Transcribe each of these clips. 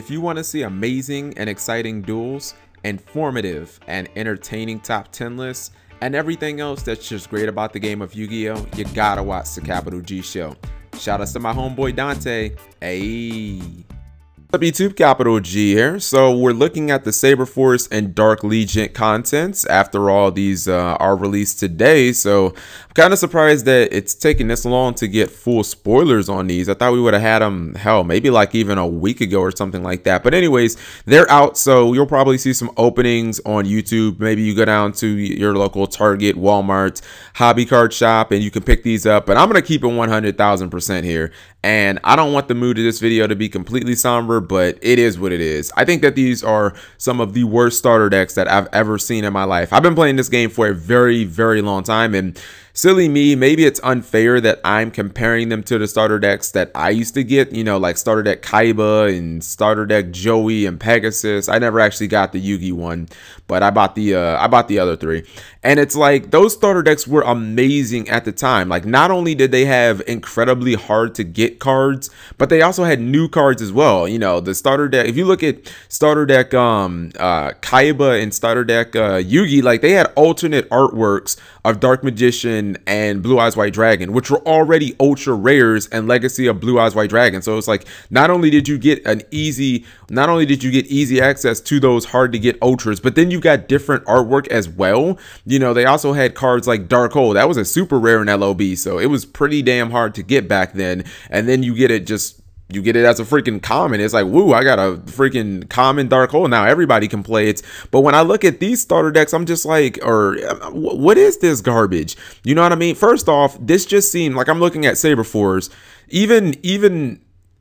If you want to see amazing and exciting duels, informative and entertaining top 10 lists, and everything else that's just great about the game of Yu-Gi-Oh!, you gotta watch the Capital G show. Shout out to my homeboy Dante. Ayy. What's up YouTube, Capital G here. So we're looking at the Saber Force and Dark Legion contents. After all, these are released today, so I'm kind of surprised that it's taking this long to get full spoilers on these. I thought we would have had them, hell, maybe like even a week ago or something like that. But anyways, they're out, so you'll probably see some openings on YouTube. Maybe you go down to your local Target, Walmart, hobby card shop, and you can pick these up. But I'm gonna keep it 100,000% here. And I don't want the mood of this video to be completely somber, but it is what it is. I think that these are some of the worst starter decks that I've ever seen in my life. I've been playing this game for a very, very long time, and silly me, maybe it's unfair that I'm comparing them to the starter decks that I used to get, you know, like starter deck Kaiba and starter deck Joey and Pegasus. I never actually got the Yugi one, but I bought the other three. And it's like those starter decks were amazing at the time. Like, not only did they have incredibly hard to get cards, but they also had new cards as well. You know, the starter deck, if you look at starter deck Kaiba and starter deck Yugi, like they had alternate artworks of Dark Magician and Blue Eyes White Dragon, which were already ultra rares and legacy of Blue Eyes White Dragon. So it's like not only did you get easy access to those hard to get ultras, but then you got different artwork as well. You know, they also had cards like Dark Hole. That was a super rare in LOB, so it was pretty damn hard to get back then. And then you get it as a freaking common. It's like, woo, I got a freaking common Dark Hole now. Everybody can play it. But when I look at these starter decks, I'm just like, what is this garbage? You know what I mean? First off, this just seemed like, I'm looking at Saber Force, even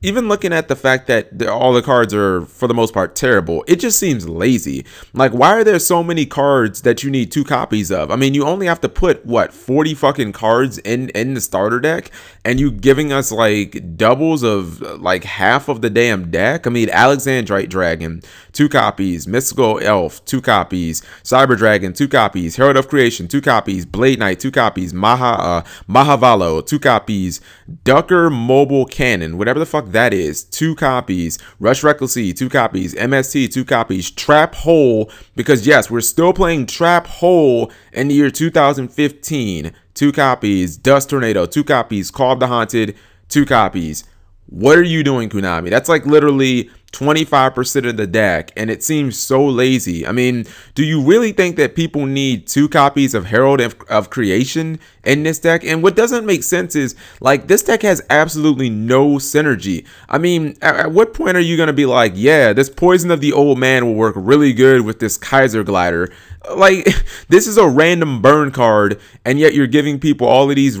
looking at the fact that all the cards are, for the most part, terrible, it just seems lazy. Like, why are there so many cards that you need 2 copies of? I mean, you only have to put, what, 40 fucking cards in the starter deck? And you giving us, like, doubles of, like, half of the damn deck? I mean, Alexandrite Dragon, 2 copies. Mystical Elf, 2 copies. Cyber Dragon, 2 copies. Herald of Creation, 2 copies. Blade Knight, 2 copies. Mahavalo, 2 copies. Ducker Mobile Cannon, whatever the fuck that is, 2 copies. Rush Recklessly, 2 copies. MST, 2 copies. Trap Hole, because yes, we're still playing Trap Hole in the year 2015, 2 copies. Dust Tornado, 2 copies. Call of the Haunted, 2 copies. What are you doing, Konami? That's like literally 25% of the deck, and it seems so lazy. I mean, do you really think that people need 2 copies of Herald of Creation in this deck? And what doesn't make sense is, like, this deck has absolutely no synergy. I mean, at what point are you going to be like, yeah, this Poison of the Old Man will work really good with this Kaiser Glider? Like, this is a random burn card, and yet you're giving people all of these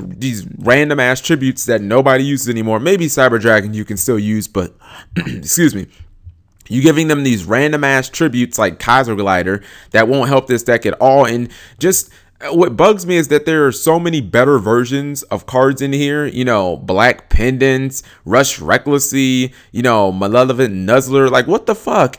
random ass tributes that nobody uses anymore. Maybe Cyber Dragon you can still use, but excuse me, you giving them these random ass tributes like Kaiser Glider that won't help this deck at all. And just what bugs me is that there are so many better versions of cards in here. You know, Black Pendants, Rush Recklessly, you know, Malevolent Nuzzler. Like, what the fuck?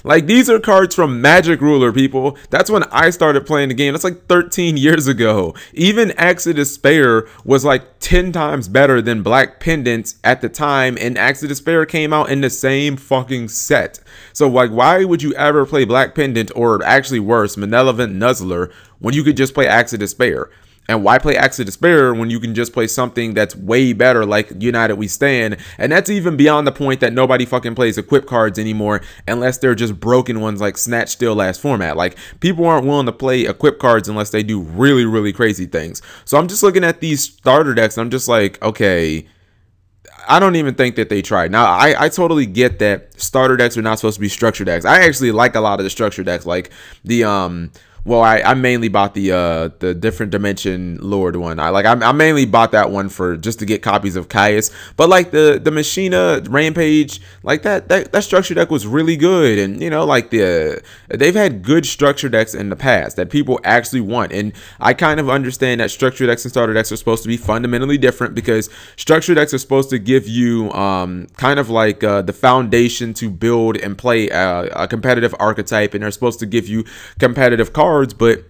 Like, these are cards from Magic Ruler, people. That's when I started playing the game. That's like 13 years ago. Even Axe of Despair was like 10 times better than Black Pendants at the time, and Axe of Despair came out in the same fucking set. So, like, why would you ever play Black Pendant, or actually worse, Malevolent Nuzzler, when you could just play Axe of Despair? And why play Axe of Despair when you can just play something that's way better, like United We Stand? And that's even beyond the point that nobody fucking plays equip cards anymore unless they're just broken ones like Snatch Steal Last Format. Like, people aren't willing to play equip cards unless they do really, really crazy things. So I'm just looking at these starter decks and I'm just like, okay, I don't even think that they tried. Now, I totally get that starter decks are not supposed to be structure decks. I actually like a lot of the structure decks, like the well, I mainly bought the Different Dimension Lord one. I mainly bought that one for just to get copies of Caius. But like the Machina Rampage, like that structure deck was really good. And you know, like they've had good structure decks in the past that people actually want. And I kind of understand that structure decks and starter decks are supposed to be fundamentally different, because structure decks are supposed to give you kind of like the foundation to build and play a competitive archetype, and they're supposed to give you competitive cards. But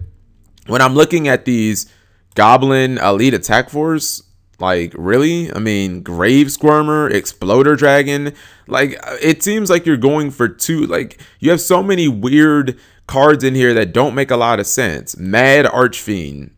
when I'm looking at these Goblin Elite Attack Force, Like, really? I mean, Grave Squirmer, Exploder Dragon. Like, it seems like you're going for two. Like, you have so many weird cards in here that don't make a lot of sense. Mad Archfiend.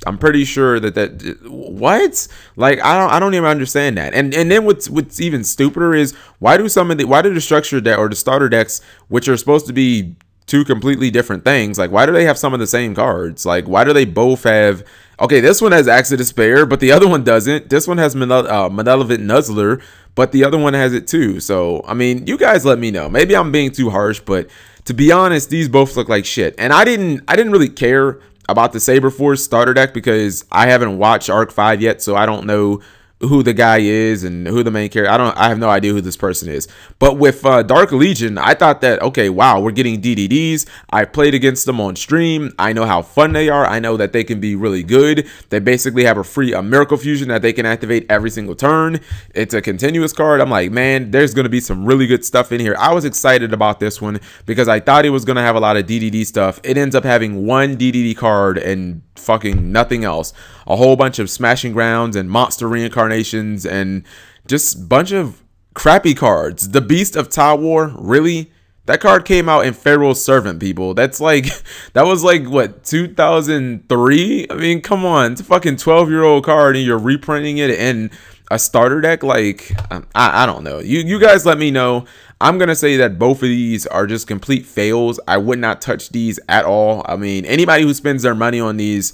I'm pretty sure that what? Like, I don't even understand that. And then what's even stupider is why do the structure deck or the starter decks, which are supposed to be two completely different things, like why do they have some of the same cards? Like, why do they both have, okay, this one has Axe of Despair, but the other one doesn't. This one has Malevolent Nuzzler, but the other one has it too. So, I mean, you guys let me know. Maybe I'm being too harsh, but to be honest, these both look like shit. And I didn't really care about the Saber Force starter deck because I haven't watched Arc 5 yet, so I don't know who the guy is and who the main character. I have no idea who this person is. But with Dark Legion, I thought that, okay, wow, we're getting DDDs. I played against them on stream. I know how fun they are. I know that they can be really good. They basically have a Miracle Fusion that they can activate every single turn. It's a continuous card. I'm like, man, there's going to be some really good stuff in here. I was excited about this one because I thought it was going to have a lot of DDD stuff. It ends up having one DDD card and fucking nothing else. A whole bunch of Smashing Grounds and Monster Reincarnations and just a bunch of crappy cards. The Beast of Tawar, really? That card came out in Pharaoh's Servant, people. That's like, that was like, what, 2003? I mean, come on. It's a fucking 12-year-old card and you're reprinting it in a starter deck? Like, I don't know. You guys let me know. I'm going to say that both of these are just complete fails. I would not touch these at all. I mean, anybody who spends their money on these,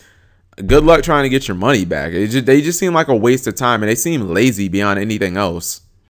good luck trying to get your money back. They just seem like a waste of time, and they seem lazy beyond anything else.